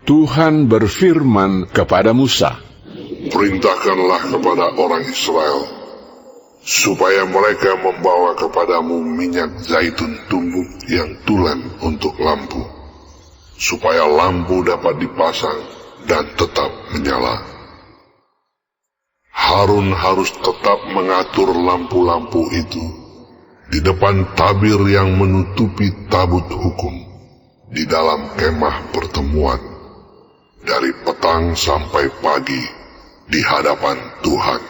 Tuhan berfirman kepada Musa, "Perintahkanlah kepada orang Israel, supaya mereka membawa kepadamu minyak zaitun tumbuk yang tulen untuk lampu, supaya lampu dapat dipasang dan tetap menyala. Harun harus tetap mengatur lampu-lampu itu di depan tabir yang menutupi tabut hukum, di dalam kemah pertemuan, dari petang sampai pagi di hadapan Tuhan.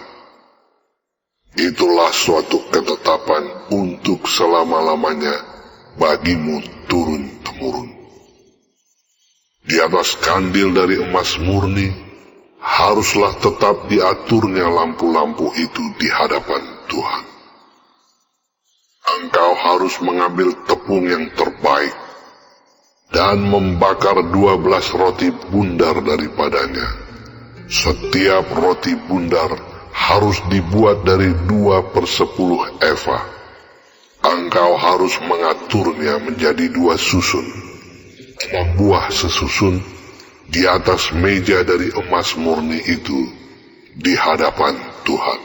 Itulah suatu ketetapan untuk selama-lamanya bagimu turun-temurun. Di atas kandil dari emas murni, haruslah tetap diaturnya lampu-lampu itu di hadapan Tuhan. Engkau harus mengambil tepung yang terbaik dan membakar 12 roti bundar daripadanya. Setiap roti bundar harus dibuat dari 2/10 eva. Engkau harus mengaturnya menjadi 2 susun, 6 buah sesusun, di atas meja dari emas murni itu di hadapan Tuhan.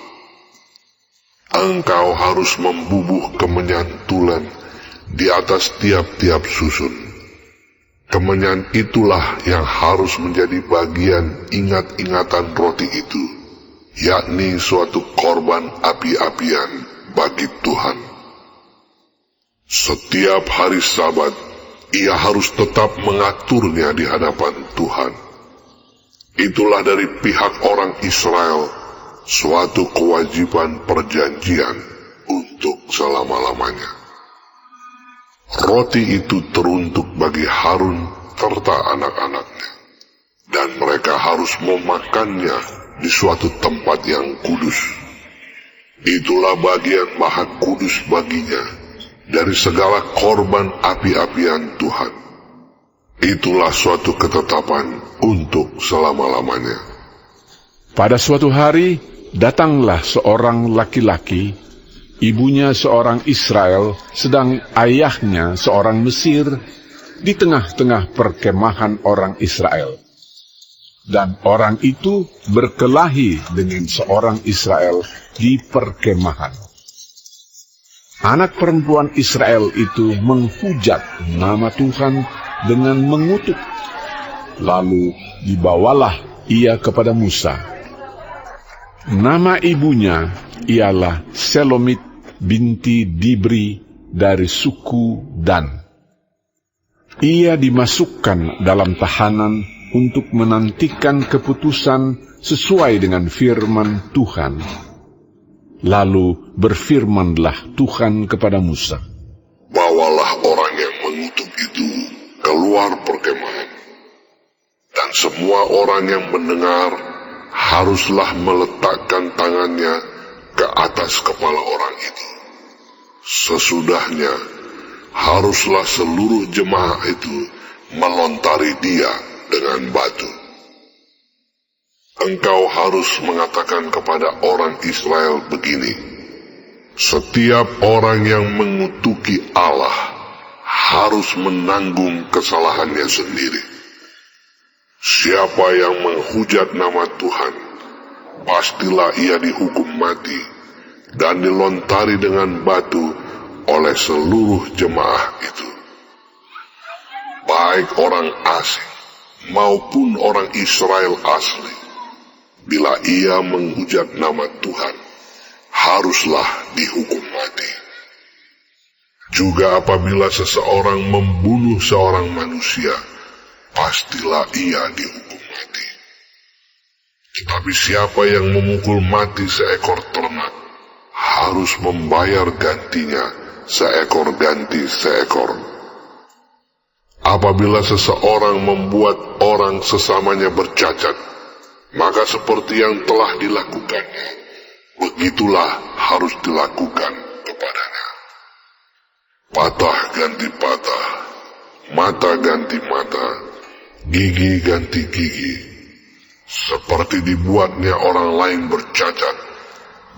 Engkau harus membubuh kemenyan tulen di atas tiap-tiap susun. Kemenyan itulah yang harus menjadi bagian ingat-ingatan roti itu, yakni suatu korban api-apian bagi Tuhan. Setiap hari Sabat, ia harus tetap mengaturnya di hadapan Tuhan. Itulah dari pihak orang Israel suatu kewajiban perjanjian untuk selama-lamanya. Roti itu teruntuk bagi Harun serta anak-anaknya, dan mereka harus memakannya di suatu tempat yang kudus. Itulah bagian maha kudus baginya dari segala korban api-apian Tuhan. Itulah suatu ketetapan untuk selama-lamanya. Pada suatu hari, datanglah seorang laki-laki, ibunya seorang Israel, sedang ayahnya seorang Mesir, di tengah-tengah perkemahan orang Israel. Dan orang itu berkelahi dengan seorang Israel di perkemahan. Anak perempuan Israel itu menghujat nama Tuhan dengan mengutuk. Lalu dibawalah ia kepada Musa. Nama ibunya ialah Selomit binti Dibri dari suku Dan. Ia dimasukkan dalam tahanan untuk menantikan keputusan sesuai dengan firman Tuhan. Lalu berfirmanlah Tuhan kepada Musa, "Bawalah orang yang mengutuk itu keluar perkemahan, dan semua orang yang mendengar haruslah meletakkan tangannya ke atas kepala orang itu. Sesudahnya, haruslah seluruh jemaah itu melontari dia dengan batu. Engkau harus mengatakan kepada orang Israel begini, setiap orang yang mengutuki Allah harus menanggung kesalahannya sendiri. Siapa yang menghujat nama Tuhan, pastilah ia dihukum mati dan dilontari dengan batu oleh seluruh jemaah itu. Baik orang asing maupun orang Israel asli, bila ia menghujat nama Tuhan, haruslah dihukum mati. Juga apabila seseorang membunuh seorang manusia, pastilah ia dihukum mati. Tetapi siapa yang memukul mati seekor ternak, harus membayar gantinya seekor ganti seekor. Apabila seseorang membuat orang sesamanya bercacat, maka seperti yang telah dilakukannya, begitulah harus dilakukan kepadanya. Patah ganti patah, mata ganti mata, gigi ganti gigi. Seperti dibuatnya orang lain bercacat,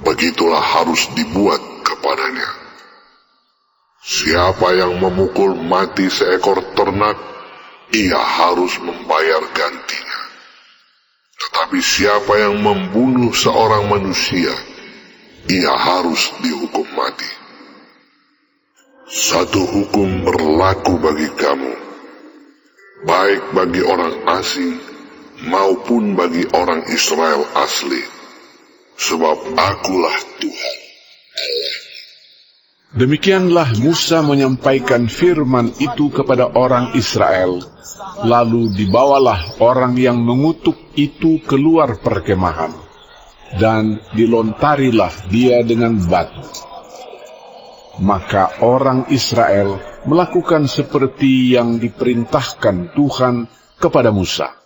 begitulah harus dibuat kepadanya. Siapa yang memukul mati seekor ternak, ia harus membayar gantinya. Tetapi siapa yang membunuh seorang manusia, ia harus dihukum mati. Satu hukum berlaku bagi kamu, baik bagi orang asing maupun bagi orang Israel asli, sebab akulah Tuhan Allah. Demikianlah Musa menyampaikan firman itu kepada orang Israel, lalu dibawalah orang yang mengutuk itu keluar perkemahan, dan dilontarilah dia dengan batu. Maka orang Israel melakukan seperti yang diperintahkan Tuhan kepada Musa.